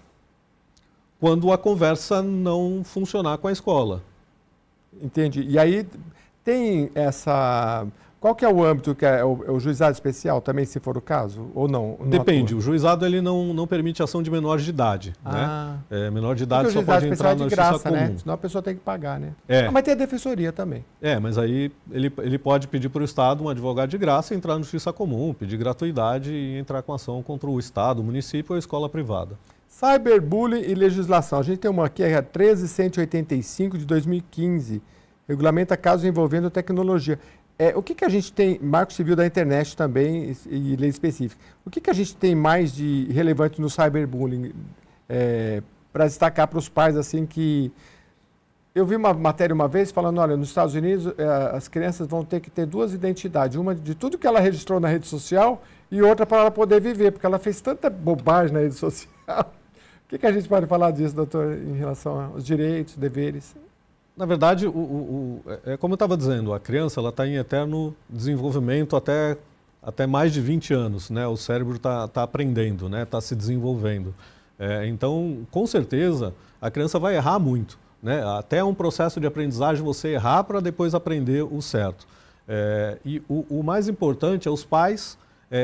Quando a conversa não funcionar com a escola. Entendi. E aí tem essa... Qual que é o âmbito, que é o juizado especial também, se for o caso, ou não? Depende. O juizado ele não permite ação de menor de idade. Né? Menor de idade só pode entrar na justiça comum. Né? Senão a pessoa tem que pagar, né? Mas tem a defensoria também. Mas aí ele pode pedir para o Estado um advogado de graça, entrar na justiça comum, pedir gratuidade e entrar com ação contra o Estado, o município ou a escola privada. Cyberbullying e legislação. A gente tem uma aqui, é a 13185 de 2015. Regulamenta casos envolvendo tecnologia. o que a gente tem, Marco Civil da Internet também e lei específica, o que a gente tem mais de relevante no cyberbullying para destacar para os pais, assim, que... Eu vi uma matéria uma vez falando, olha, nos Estados Unidos as crianças vão ter que ter 2 identidades, uma de tudo que ela registrou na rede social e outra para ela poder viver, porque ela fez tanta bobagem na rede social. O que a gente pode falar disso, doutor, em relação aos direitos, deveres? Na verdade, como eu estava dizendo, a criança está em eterno desenvolvimento até mais de 20 anos, né? O cérebro está aprendendo, né? Está se desenvolvendo. Então, com certeza, a criança vai errar muito. Né? Até um processo de aprendizagem você errar para depois aprender o certo. E o mais importante é os pais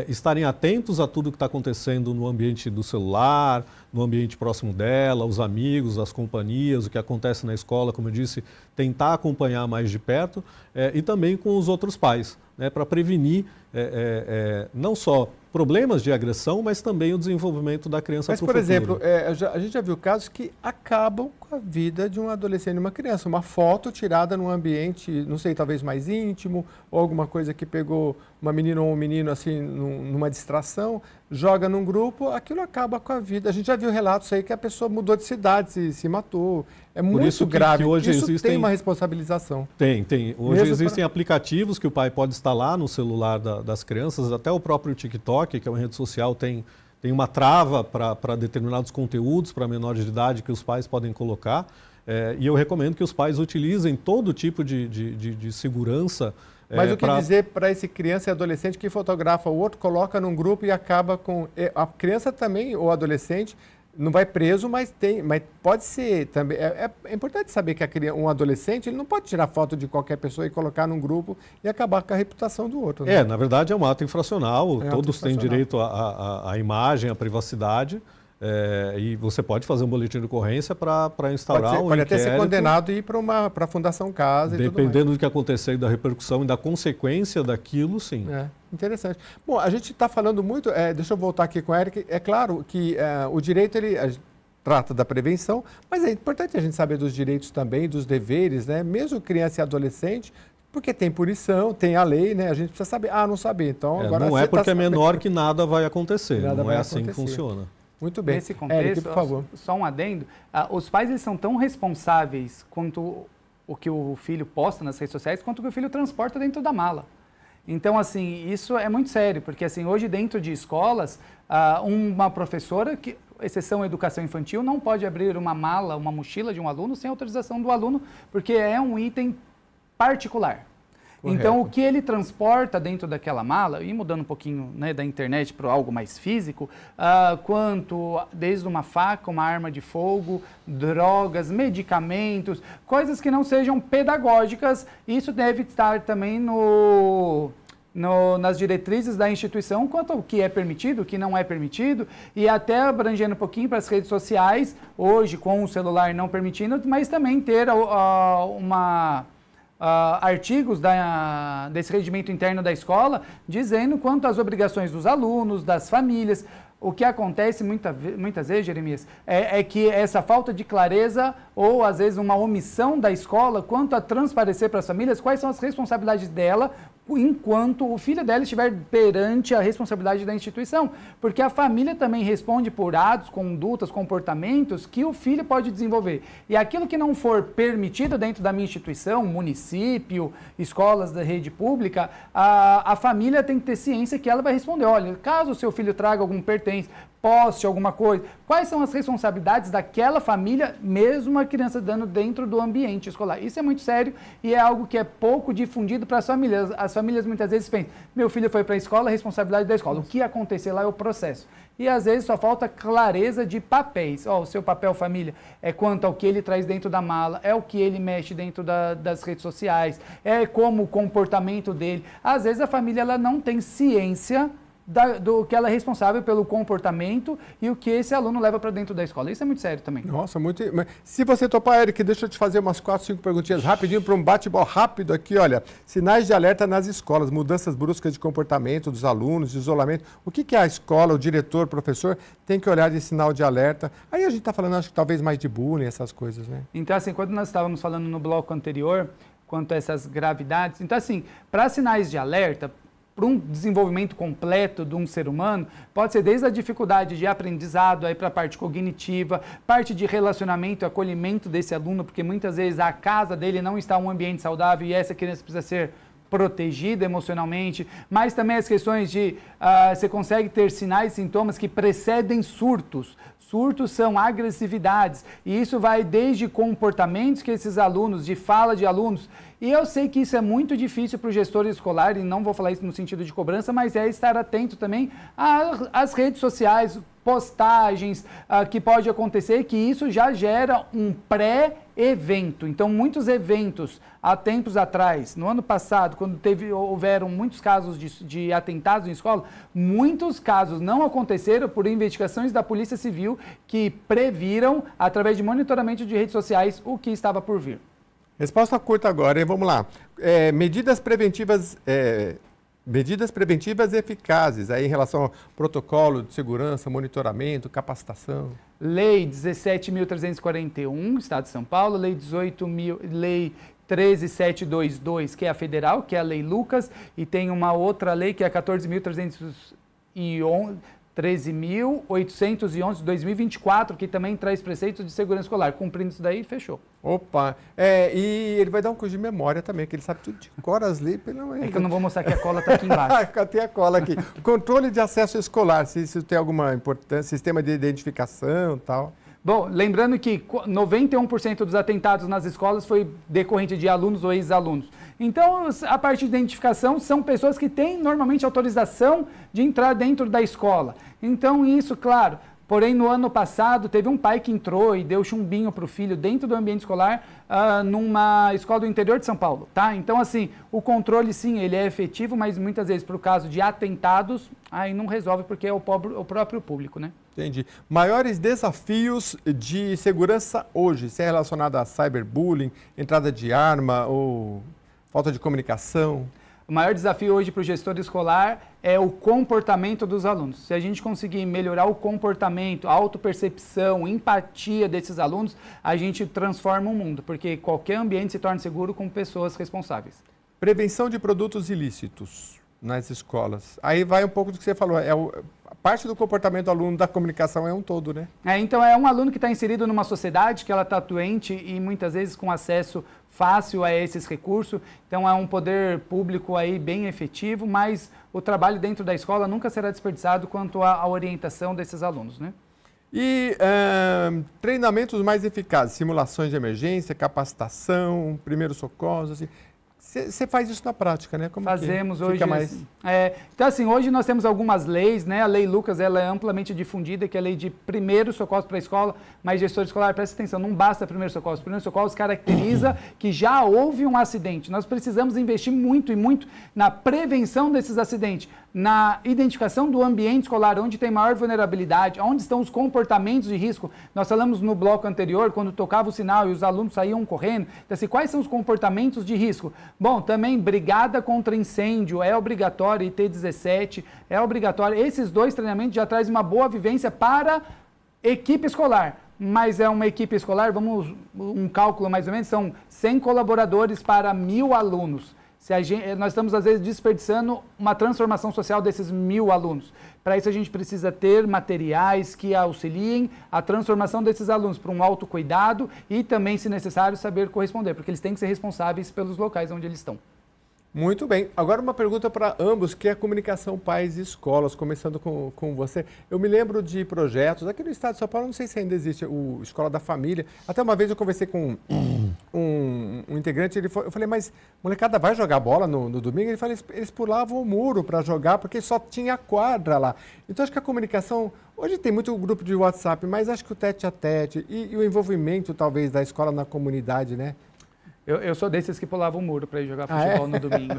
estarem atentos a tudo que está acontecendo no ambiente do celular, no ambiente próximo dela, os amigos, as companhias, o que acontece na escola, como eu disse, tentar acompanhar mais de perto e também com os outros pais, né? Para prevenir não só problemas de agressão, mas também o desenvolvimento da criança para o futuro. Mas, por exemplo, a gente já viu casos que acabam com a vida de um adolescente e uma criança. Uma foto tirada num ambiente, não sei, talvez mais íntimo, ou alguma coisa que pegou uma menina ou um menino assim numa distração, joga num grupo, aquilo acaba com a vida. A gente já viu relatos aí que a pessoa mudou de cidade, se matou. É muito grave. Que hoje isso tem uma responsabilização. Tem. Hoje existem aplicativos que o pai pode instalar no celular das crianças, até o próprio TikTok, que é uma rede social, tem uma trava para determinados conteúdos para menores de idade que os pais podem colocar. E eu recomendo que os pais utilizem todo tipo de segurança. Mas o que dizer para esse criança e adolescente que fotografa o outro, coloca num grupo e acaba com... A criança também, ou adolescente, não vai preso, mas pode ser também. É importante saber que um adolescente ele não pode tirar foto de qualquer pessoa e colocar num grupo e acabar com a reputação do outro. Né? Na verdade é um ato infracional, todos têm direito à imagem, à privacidade. E você pode fazer um boletim de ocorrência para instaurar um inquérito. Pode até ser condenado e ir para a Fundação Casa e tudo mais. Dependendo do que acontecer, da repercussão e da consequência daquilo, sim. Interessante. Bom, a gente está falando muito, deixa eu voltar aqui com o Eric, é claro que o direito ele trata da prevenção, mas é importante a gente saber dos direitos também, dos deveres, né? Mesmo criança e adolescente, porque tem punição, tem a lei, né? A gente precisa saber. Não saber. Então, agora não é porque é menor que nada vai acontecer, não é assim que funciona. Muito bem. Nesse contexto, Eric, por favor. Só um adendo, os pais eles são tão responsáveis quanto o que o filho posta nas redes sociais, quanto o que o filho transporta dentro da mala. Então, assim, isso é muito sério, porque assim, hoje dentro de escolas, uma professora, exceção à educação infantil, não pode abrir uma mala, uma mochila de um aluno sem autorização do aluno, porque é um item particular. Correto. Então, o que ele transporta dentro daquela mala, e mudando um pouquinho, né, da internet para algo mais físico, quanto desde uma faca, uma arma de fogo, drogas, medicamentos, coisas que não sejam pedagógicas, isso deve estar também nas diretrizes da instituição quanto ao que é permitido, o que não é permitido, e até abrangendo um pouquinho para as redes sociais, hoje com o celular não permitindo, mas também ter artigos desse regimento interno da escola, dizendo quanto às obrigações dos alunos, das famílias. O que acontece muitas vezes, Jeremias, é que essa falta de clareza ou, às vezes, uma omissão da escola quanto a transparecer para as famílias quais são as responsabilidades dela enquanto o filho dela estiver perante a responsabilidade da instituição. Porque a família também responde por atos, condutas, comportamentos que o filho pode desenvolver. E aquilo que não for permitido dentro da minha instituição, município, escolas da rede pública, a família tem que ter ciência que ela vai responder. Olha, caso o seu filho traga algum pertence, poste alguma coisa, quais são as responsabilidades daquela família, mesmo a criança dando dentro do ambiente escolar. Isso é muito sério e é algo que é pouco difundido para as famílias. As famílias muitas vezes pensam, meu filho foi para a escola, a responsabilidade da escola. O que acontecer lá é o processo. E às vezes só falta clareza de papéis. O seu papel, família, é quanto ao que ele traz dentro da mala, é o que ele mexe dentro das redes sociais, é como o comportamento dele. Às vezes a família ela não tem ciência do que ela é responsável pelo comportamento e o que esse aluno leva para dentro da escola. Isso é muito sério também. Nossa, muito... Se você topar, Eric, deixa eu te fazer umas 4, 5 perguntinhas rapidinho para um bate-bola rápido aqui. Olha, sinais de alerta nas escolas, mudanças bruscas de comportamento dos alunos, isolamento. O que a escola, o diretor, o professor tem que olhar de sinal de alerta? Aí a gente está falando, acho que talvez mais de bullying, essas coisas, né? Então, assim, quando nós estávamos falando no bloco anterior, quanto a essas gravidades. Então, assim, para sinais de alerta, para um desenvolvimento completo de um ser humano, pode ser desde a dificuldade de aprendizado, aí para a parte cognitiva, parte de relacionamento, acolhimento desse aluno, porque muitas vezes a casa dele não está em um ambiente saudável e essa criança precisa ser protegida emocionalmente, mas também as questões de você consegue ter sinais e sintomas que precedem surtos. Surtos são agressividades e isso vai desde comportamentos que esses alunos, de fala de alunos, e eu sei que isso é muito difícil para o gestor escolar, e não vou falar isso no sentido de cobrança, mas é estar atento também às redes sociais, postagens que pode acontecer, que isso já gera um pré-evento. Então, muitos eventos há tempos atrás, no ano passado, quando houveram muitos casos de atentados em escola, muitos casos não aconteceram por investigações da Polícia Civil que previram, através de monitoramento de redes sociais, o que estava por vir. Resposta curta agora, hein? Vamos lá. Medidas preventivas eficazes aí em relação ao protocolo de segurança, monitoramento, capacitação. Lei 17.341, Estado de São Paulo, Lei 13.722, que é a federal, que é a Lei Lucas, e tem uma outra lei que é a 13.811 de 2024, que também traz preceitos de segurança escolar. Cumprindo isso daí, fechou. Opa! E ele vai dar um curso de memória também, que ele sabe tudo de cor, as leis. É que eu não vou mostrar que a cola está aqui embaixo. Tem a cola aqui. Controle de acesso escolar, se isso tem alguma importância, sistema de identificação e tal. Bom, lembrando que 91% dos atentados nas escolas foi decorrente de alunos ou ex-alunos. Então, a parte de identificação são pessoas que têm normalmente autorização de entrar dentro da escola. Então, isso, claro. Porém, no ano passado, teve um pai que entrou e deu chumbinho para o filho dentro do ambiente escolar numa escola do interior de São Paulo, tá? Então, assim, o controle, sim, ele é efetivo, mas muitas vezes, por caso de atentados, aí não resolve porque é o próprio público, né? Entendi. Maiores desafios de segurança hoje, se é relacionado a cyberbullying, entrada de arma ou falta de comunicação? O maior desafio hoje para o gestor escolar é o comportamento dos alunos. Se a gente conseguir melhorar o comportamento, a autopercepção, empatia desses alunos, a gente transforma o mundo, porque qualquer ambiente se torna seguro com pessoas responsáveis. Prevenção de produtos ilícitos nas escolas. Aí vai um pouco do que você falou, a parte do comportamento do aluno da comunicação é um todo, né? Então é um aluno que está inserido numa sociedade que ela está doente e muitas vezes com acesso fácil a esses recursos, então é um poder público aí bem efetivo, mas o trabalho dentro da escola nunca será desperdiçado quanto à orientação desses alunos, né? E treinamentos mais eficazes, simulações de emergência, capacitação, primeiros socorros, assim. Você faz isso na prática, né? Como fazemos que hoje. Fica mais... Então, assim, hoje nós temos algumas leis, né? A Lei Lucas, ela é amplamente difundida, que é a lei de primeiros socorros para a escola, mas gestor escolar, presta atenção, não basta primeiros socorros. Primeiros socorros caracteriza que já houve um acidente. Nós precisamos investir muito e muito na prevenção desses acidentes, na identificação do ambiente escolar, onde tem maior vulnerabilidade, onde estão os comportamentos de risco. Nós falamos no bloco anterior, quando tocava o sinal e os alunos saíam correndo. Então, assim, quais são os comportamentos de risco? Bom, também brigada contra incêndio é obrigatório, IT-17 é obrigatório. Esses dois treinamentos já trazem uma boa vivência para equipe escolar. Mas é uma equipe escolar, um cálculo mais ou menos, são 100 colaboradores para 1.000 alunos. Nós estamos, às vezes, desperdiçando uma transformação social desses 1.000 alunos. Para isso, a gente precisa ter materiais que auxiliem a transformação desses alunos para um autocuidado e também, se necessário, saber corresponder, porque eles têm que ser responsáveis pelos locais onde eles estão. Muito bem. Agora uma pergunta para ambos, que é a comunicação pais e escolas, começando com você. Eu me lembro de projetos, aqui no estado de São Paulo, não sei se ainda existe, o Escola da Família. Até uma vez eu conversei com um integrante, eu falei, mas molecada vai jogar bola no domingo? Ele falou, eles pulavam o muro para jogar, porque só tinha quadra lá. Então acho que a comunicação, hoje tem muito grupo de WhatsApp, mas acho que o tete-a-tete e o envolvimento talvez da escola na comunidade, né? Eu sou desses que pulavam o muro para ir jogar futebol no domingo.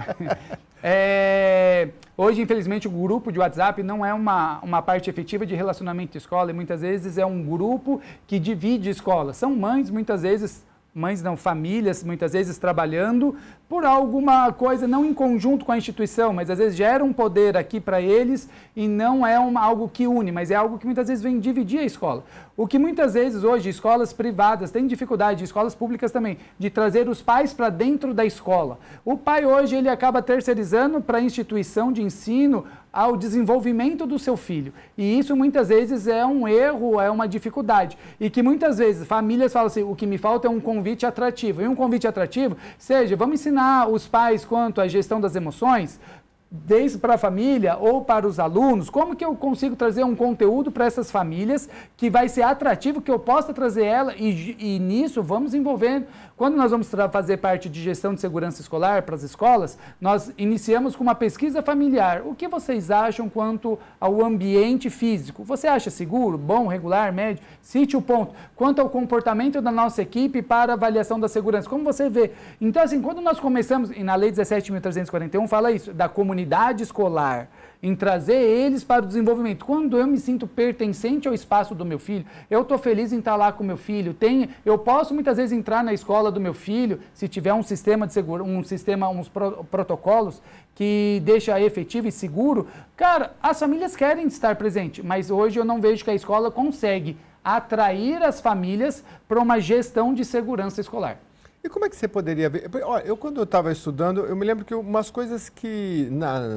Hoje, infelizmente, o grupo de WhatsApp não é uma parte efetiva de relacionamento de escola e muitas vezes é um grupo que divide escola. São mães, muitas vezes, mães não, famílias, muitas vezes trabalhando por alguma coisa, não em conjunto com a instituição, mas às vezes gera um poder aqui para eles e não é algo que une, mas é algo que muitas vezes vem dividir a escola. O que muitas vezes hoje escolas privadas têm dificuldade, escolas públicas também, de trazer os pais para dentro da escola. O pai hoje ele acaba terceirizando para a instituição de ensino ao desenvolvimento do seu filho. E isso muitas vezes é um erro, é uma dificuldade. E que muitas vezes famílias falam assim, o que me falta é um convite atrativo. E um convite atrativo, seja, vamos ensinar os pais quanto à gestão das emoções, desde para a família ou para os alunos, como que eu consigo trazer um conteúdo para essas famílias que vai ser atrativo, que eu possa trazer ela e nisso vamos envolvendo. Quando nós vamos fazer parte de gestão de segurança escolar para as escolas, nós iniciamos com uma pesquisa familiar. O que vocês acham quanto ao ambiente físico? Você acha seguro, bom, regular, médio? Cite o ponto. Quanto ao comportamento da nossa equipe para avaliação da segurança, como você vê? Então, assim, quando nós começamos, e na Lei 17.341 fala isso, da comunidade escolar, em trazer eles para o desenvolvimento. Quando eu me sinto pertencente ao espaço do meu filho, eu estou feliz em estar lá com o meu filho, eu posso muitas vezes entrar na escola do meu filho, se tiver um sistema de segurança, uns protocolos que deixa efetivo e seguro, cara, as famílias querem estar presentes, mas hoje eu não vejo que a escola consegue atrair as famílias para uma gestão de segurança escolar. E como é que você poderia ver? Olha, eu quando eu estava estudando, eu me lembro que umas coisas que,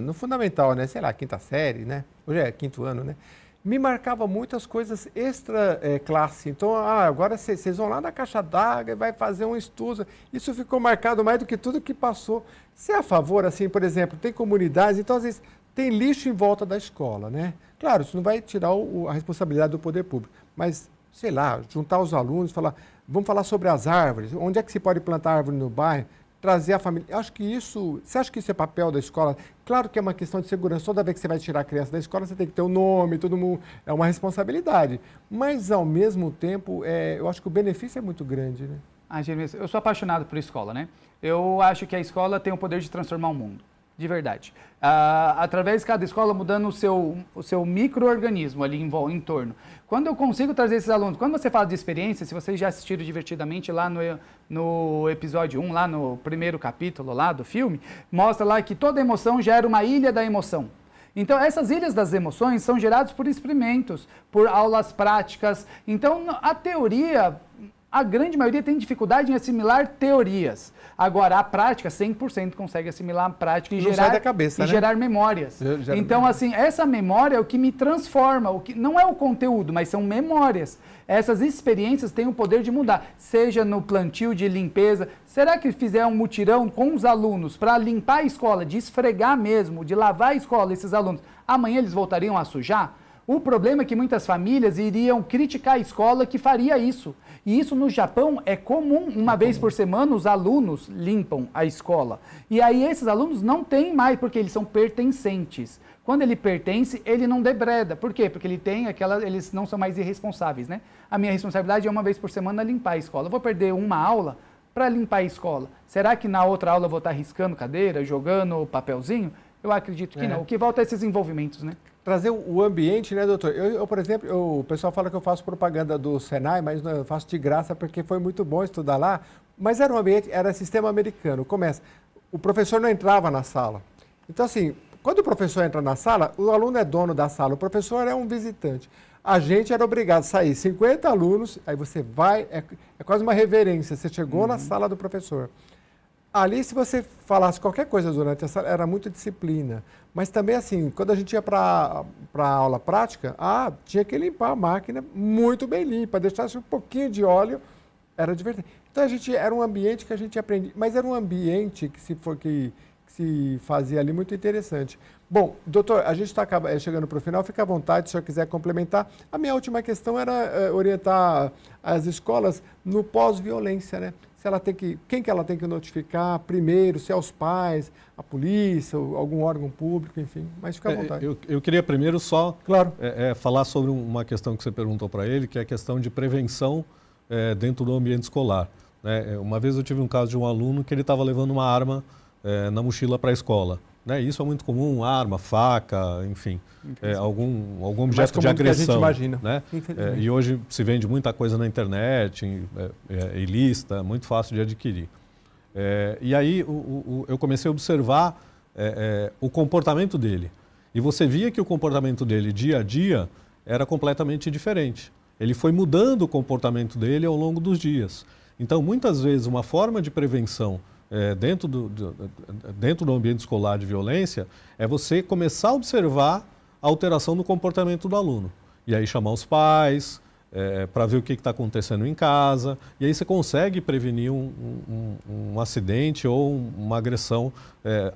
no fundamental, né, sei lá, quinta série, né, hoje é quinto ano, né, me marcava muitas coisas extra classe. Então, agora vocês vão lá na caixa d'água e vai fazer um estudo. Isso ficou marcado mais do que tudo que passou. Você é a favor, assim, por exemplo, tem comunidades, então às vezes tem lixo em volta da escola, né? Claro, isso não vai tirar a responsabilidade do poder público, mas, sei lá, juntar os alunos, falar... Vamos falar sobre as árvores, onde é que se pode plantar árvore no bairro, trazer a família. Eu acho que isso, você acha que isso é papel da escola? Claro que é uma questão de segurança, toda vez que você vai tirar a criança da escola, você tem que ter o nome, todo mundo, é uma responsabilidade. Mas, ao mesmo tempo, eu acho que o benefício é muito grande, né? Jeremias, eu sou apaixonado por escola, né? Eu acho que a escola tem o poder de transformar o mundo. De verdade. Através de cada escola mudando o seu micro-organismo ali em torno. Quando eu consigo trazer esses alunos, quando você fala de experiência, se vocês já assistiram divertidamente lá no episódio 1, lá no primeiro capítulo lá do filme, mostra lá que toda emoção gera uma ilha da emoção. Então, essas ilhas das emoções são geradas por experimentos, por aulas práticas. Então, a teoria... A grande maioria tem dificuldade em assimilar teorias. Agora, a prática, 100% consegue assimilar a prática e gerar, da cabeça, né? Gerar memórias. Então, assim, essa memória é o que me transforma. Não é o conteúdo, mas são memórias. Essas experiências têm o poder de mudar. Seja no plantio de limpeza. Será que fizer um mutirão com os alunos para limpar a escola, de esfregar mesmo, de lavar a escola, esses alunos, amanhã eles voltariam a sujar? O problema é que muitas famílias iriam criticar a escola que faria isso. E isso no Japão é comum. Uma vez por semana os alunos limpam a escola. E aí esses alunos não têm mais, porque eles são pertencentes. Quando ele pertence, ele não debreda. Por quê? Porque eles não são mais irresponsáveis, né? A minha responsabilidade é uma vez por semana limpar a escola. Eu vou perder uma aula para limpar a escola. Será que na outra aula eu vou estar riscando cadeira, jogando papelzinho? Eu acredito que não. O que volta é esses envolvimentos, né? Trazer o ambiente, né, doutor? Eu, por exemplo, o pessoal fala que eu faço propaganda do Senai, mas eu faço de graça porque foi muito bom estudar lá. Mas era um ambiente, era sistema americano. Começa, o professor não entrava na sala. Então, assim, quando o professor entra na sala, o aluno é dono da sala, o professor é um visitante. A gente era obrigado a sair 50 alunos, aí você vai, é quase uma reverência, você chegou na sala do professor. Ali, se você falasse qualquer coisa durante a sala, era muita disciplina. Mas também, assim, quando a gente ia para a aula prática, tinha que limpar a máquina muito bem limpa, deixasse um pouquinho de óleo, era divertido. Então, era um ambiente que a gente aprendia, mas era um ambiente que se fazia ali muito interessante. Bom, doutor, a gente está chegando para o final, fica à vontade, se o senhor quiser complementar. A minha última questão era orientar as escolas no pós-violência, né? Quem que ela tem que notificar primeiro, se é os pais, a polícia, algum órgão público, enfim, mas fica à vontade. Eu queria primeiro só claro. Falar sobre uma questão que você perguntou para ele, que é a questão de prevenção dentro do ambiente escolar. Uma vez eu tive um caso de um aluno que ele estava levando uma arma na mochila para a escola. né? Isso é muito comum, arma, faca, enfim, algum objeto de agressão. Que a gente imagina, né? E hoje se vende muita coisa na internet, ilícita, muito fácil de adquirir. E aí eu comecei a observar o comportamento dele. E você via que o comportamento dele dia a dia era completamente diferente. Ele foi mudando o comportamento dele ao longo dos dias. Então, muitas vezes, uma forma de prevenção dentro do ambiente escolar de violência é você começar a observar a alteração no comportamento do aluno. E aí chamar os pais para ver o que está acontecendo em casa. E aí você consegue prevenir um acidente ou uma agressão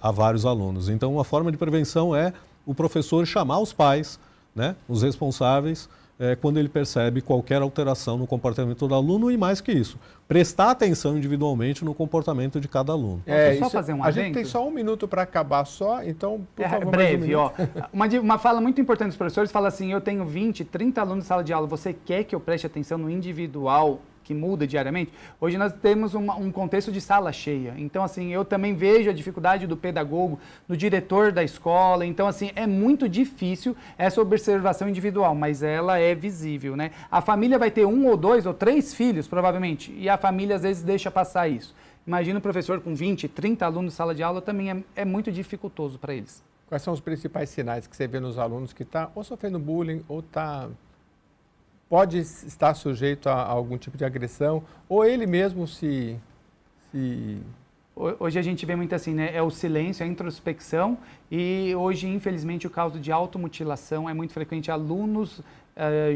a vários alunos. Então, uma forma de prevenção é o professor chamar os pais, né, os responsáveis, quando ele percebe qualquer alteração no comportamento do aluno e, mais que isso, prestar atenção individualmente no comportamento de cada aluno. Só fazer um a gente tem só um minuto para acabar só, então, por favor, breve, uma fala muito importante dos professores fala assim: eu tenho 20, 30 alunos em sala de aula, você quer que eu preste atenção no individual que muda diariamente? Hoje nós temos um contexto de sala cheia. Então, assim, eu também vejo a dificuldade do pedagogo, do diretor da escola. Então, assim, é muito difícil essa observação individual, mas ela é visível, né? A família vai ter 1 ou 2 ou 3 filhos, provavelmente, e a família às vezes deixa passar isso. Imagina o professor com 20, 30 alunos em sala de aula, também é muito dificultoso para eles. Quais são os principais sinais que você vê nos alunos que estão ou sofrendo bullying ou pode estar sujeito a algum tipo de agressão, ou ele mesmo se... Hoje a gente vê muito assim, né? É o silêncio, a introspecção, e hoje, infelizmente, o caso de automutilação é muito frequente. Alunos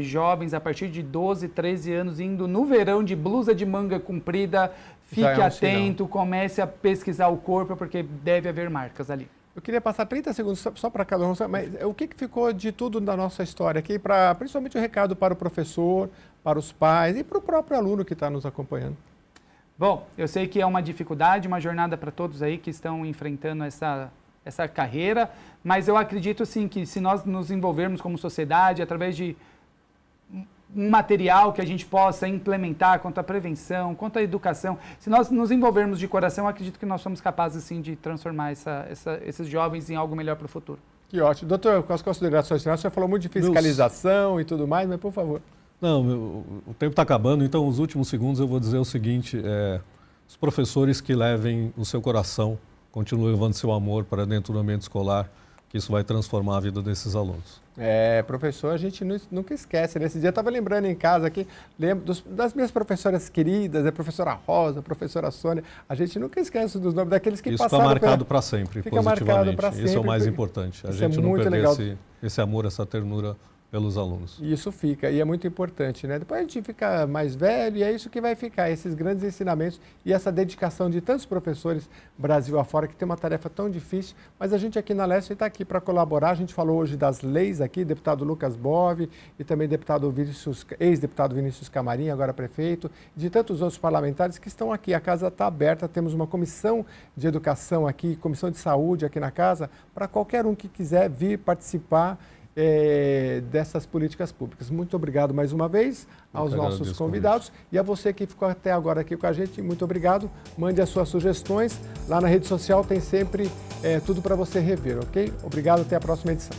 jovens, a partir de 12, 13 anos, indo no verão de blusa de manga comprida, fique atento, comece a pesquisar o corpo, porque deve haver marcas ali. Eu queria passar 30 segundos só para cada um, mas o que ficou de tudo da nossa história aqui, principalmente o recado para o professor, para os pais e para o próprio aluno que está nos acompanhando? Bom, eu sei que é uma dificuldade, uma jornada para todos aí que estão enfrentando essa carreira, mas eu acredito sim que se nós nos envolvermos como sociedade, através de um material que a gente possa implementar quanto à prevenção, quanto à educação, se nós nos envolvermos de coração, acredito que nós somos capazes sim de transformar esses jovens em algo melhor para o futuro. Que ótimo. Doutor, com as considerações finais, você falou muito de fiscalização e tudo mais, mas por favor. Não, o tempo está acabando, então os últimos segundos eu vou dizer o seguinte, os professores que levem o seu coração, continuem levando seu amor para dentro do ambiente escolar, que isso vai transformar a vida desses alunos. Professor, a gente nunca esquece. Nesse dia eu estava lembrando em casa aqui, lembro das minhas professoras queridas, a professora Rosa, a professora Sônia. A gente nunca esquece dos nomes daqueles que passaram. Isso fica marcado para sempre, fica marcado para sempre. Isso é o mais importante. A gente não perder esse amor, essa ternura pelos alunos. Isso fica, e é muito importante, né? Depois a gente fica mais velho e é isso que vai ficar, esses grandes ensinamentos e essa dedicação de tantos professores Brasil afora, que tem uma tarefa tão difícil, mas a gente aqui na Leste está aqui para colaborar. A gente falou hoje das leis aqui, deputado Lucas Bove e também ex-deputado Vinícius Camarim, agora prefeito, de tantos outros parlamentares que estão aqui. A casa está aberta, temos uma comissão de educação aqui, comissão de saúde aqui na casa, para qualquer um que quiser vir participar dessas políticas públicas. Muito obrigado mais uma vez aos nossos convidados e a você que ficou até agora aqui com a gente, muito obrigado. Mande as suas sugestões, lá na rede social tem sempre tudo para você rever, ok? Obrigado, até a próxima edição.